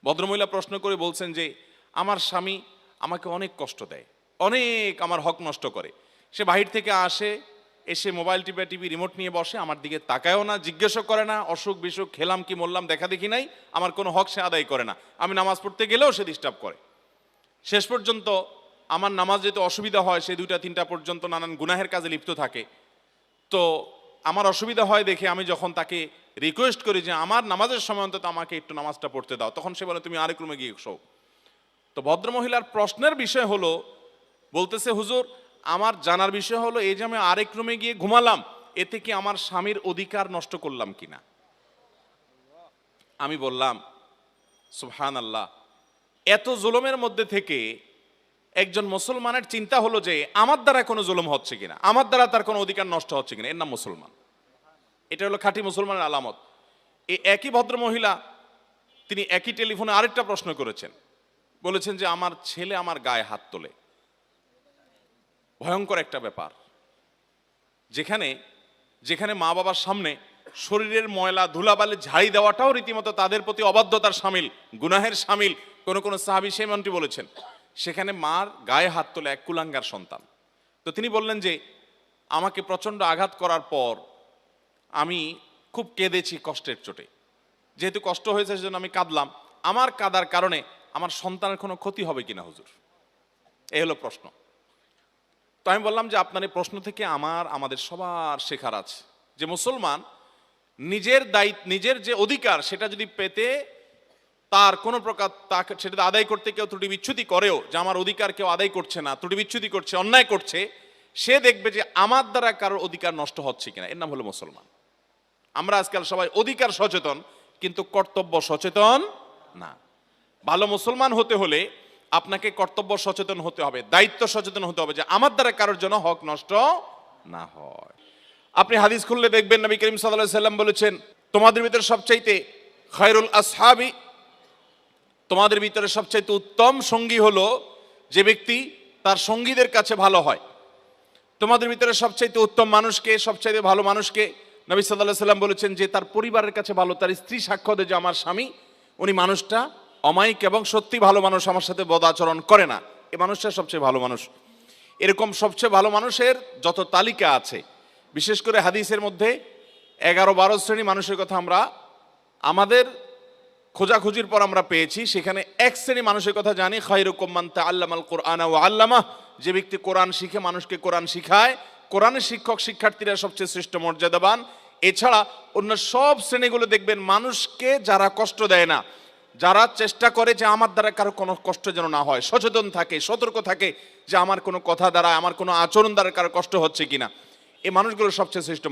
ভদ্রমহিলা প্রশ্ন করে বলছেন যে আমার স্বামী আমাকে অনেক কষ্ট দেয়, অনেক আমার হক নষ্ট করে। সে বাহির থেকে আসে, এসে মোবাইল টিভি রিমোট নিয়ে বসে, আমার দিকে তাকায়ও না, জিজ্ঞাসা করে না, অসুখ বিসুখ খেলাম কি মরলাম দেখা দেখি নাই, আমার কোনো হক সে আদায় করে না। আমি নামাজ পড়তে গেলেও সে ডিস্টার্ব করে। শেষ পর্যন্ত আমার নামাজ যেতে অসুবিধা হয়, সে 2টা 3টা পর্যন্ত নানান গুনাহের কাজে লিপ্ত থাকে। তো আমার অসুবিধা হয় দেখে আমি যখন তাকে রিকোয়েস্ট করি যে আমার নামাজের সময় অন্তত আমাকে একটু নামাজটা পড়তে দাও, তখন সে বলে তুমি আরেক রুমে গিয়ে শোও। তো ভদ্রমহিলার প্রশ্নের বিষয় হলো, বলতেছে হুজুর আমার জানার বিষয় হলো এই যে আমি আরেক রুমে গিয়ে ঘুমালাম, এতে কি আমার স্বামীর অধিকার নষ্ট করলাম কিনা। আমি বললাম সুবহানাল্লাহ, এত জুলুমের মধ্যে থেকে একজন মুসলমানের চিন্তা হলো যে আমার দ্বারা কোনো জুলুম হচ্ছে কিনা, আমার দ্বারা তার কোনো অধিকার নষ্ট হচ্ছে কিনা, এর নাম মুসলমান। এটা হলো খাঁটি মুসলমানের আলামত। এই একই ভদ্রমহিলা তিনি একই টেলিফোনে আরেকটা প্রশ্ন করেছেন, বলেছেন যে আমার ছেলে আমার গায়ে হাত তোলে। ভয়ঙ্কর একটা ব্যাপার, যেখানে যেখানে মা বাবার সামনে শরীরের ময়লা ধুলাবালি ঝাড়ি দেওয়াটাও রীতিমতো তাদের প্রতি অবাধ্যতার সামিল, গুনাহের সামিল। কোন কোন সাহাবী সেই মন্ত্রী বলেছেন, সেখানে মার গায়ে হাত তোলে এক কুলাঙ্গার সন্তান। তো তিনি বললেন যে আমাকে প্রচন্ড আঘাত করার পর আমি খুব কেঁদেছি কষ্টের চোটে, যেহেতু কষ্ট হয়েছে সেজন্য আমি কাঁদলাম। আমার কাঁদার কারণে আমার সন্তানের কোনো ক্ষতি হবে কিনা হুজুর, এই হলো প্রশ্ন। তো আমি বললাম যে আপনার এই প্রশ্ন থেকে আমাদের সবার শেখার আছে যে মুসলমান নিজের দায়িত্ব, নিজের যে অধিকার সেটা যদি পেতে তার কোনো প্রকার তাকে সেটা আদায় করতে কেউ ত্রুটি বিচ্যুতি করেও, যে আমার অধিকার কেউ আদায় করছে না, ত্রুটি বিচ্যুতি করছে, অন্যায় করছে, সে দেখবে যে আমার দ্বারা কারোর অধিকার নষ্ট হচ্ছে কিনা, এর নাম হলো মুসলমান। আমরা আজকাল সবাই অধিকার সচেতন কিন্তু কর্তব্য সচেতন না। ভালো মুসলমান হতে হলে আপনাকে কর্তব্য সচেতন হতে হবে, দায়িত্ব সচেতন হতে হবে, যে আমার দ্বারা কারোর জন্য হক নষ্ট না হয়। আপনি হাদিস খুললে দেখবেন নবী করিম সাল্লাল্লাহু আলাইহি সাল্লাম বলেছেন, তোমাদের ভিতরে সবচাইতে খায়রুল আসহাবি, তোমাদের ভিতরে সবচাইতে উত্তম সঙ্গী হলো যে ব্যক্তি তার সঙ্গীদের কাছে ভালো হয়। তোমাদের ভিতরে সবচাইতে উত্তম মানুষকে, সবচাইতে ভালো মানুষকে নবী সাল্লাল্লাহু আলাইহি সাল্লাম বলেছেন যে তার পরিবারের কাছে ভালো, তার স্ত্রী সাক্ষ্য দেয় যে আমার স্বামী উনি মানুষটা অমায়িক এবং সত্যি ভালো মানুষ, আমার সাথে বদ আচরণ করে না, এই মানুষটা সবচেয়ে ভালো মানুষ। এরকম সবচেয়ে ভালো মানুষের যত তালিকা আছে, বিশেষ করে হাদিসের মধ্যে 11-12 শ্রেণী মানুষের কথা আমরা আমাদের খোঁজাখুঁজির পর আমরা পেয়েছি। সেখানে এক শ্রেণী মানুষের কথা জানি, খায়রুকুম মান তাআল্লামাল কুরআনা ওয়া আল্লামাহ, যে ব্যক্তি কোরআন শিখে মানুষকে কোরআন শিখায়। কোরআনের শিক্ষক শিক্ষার্থীরা সবচেয়ে শ্রেষ্ঠ মর্যাদাবান। এছাড়া অন্য সব শ্রেণীগুলো দেখবেন মানুষকে যারা কষ্ট দেয় না, যারা চেষ্টা করে যে আমার দ্বারা কারো কোনো কষ্ট যেন না হয়, সচেতন থাকে, সতর্ক থাকে যে আমার কোনো কথা দ্বারা, আমার কোনো আচরণ দ্বারা কারো কষ্ট হচ্ছে কিনা, এই মানুষগুলো সবচেয়ে শ্রেষ্ঠ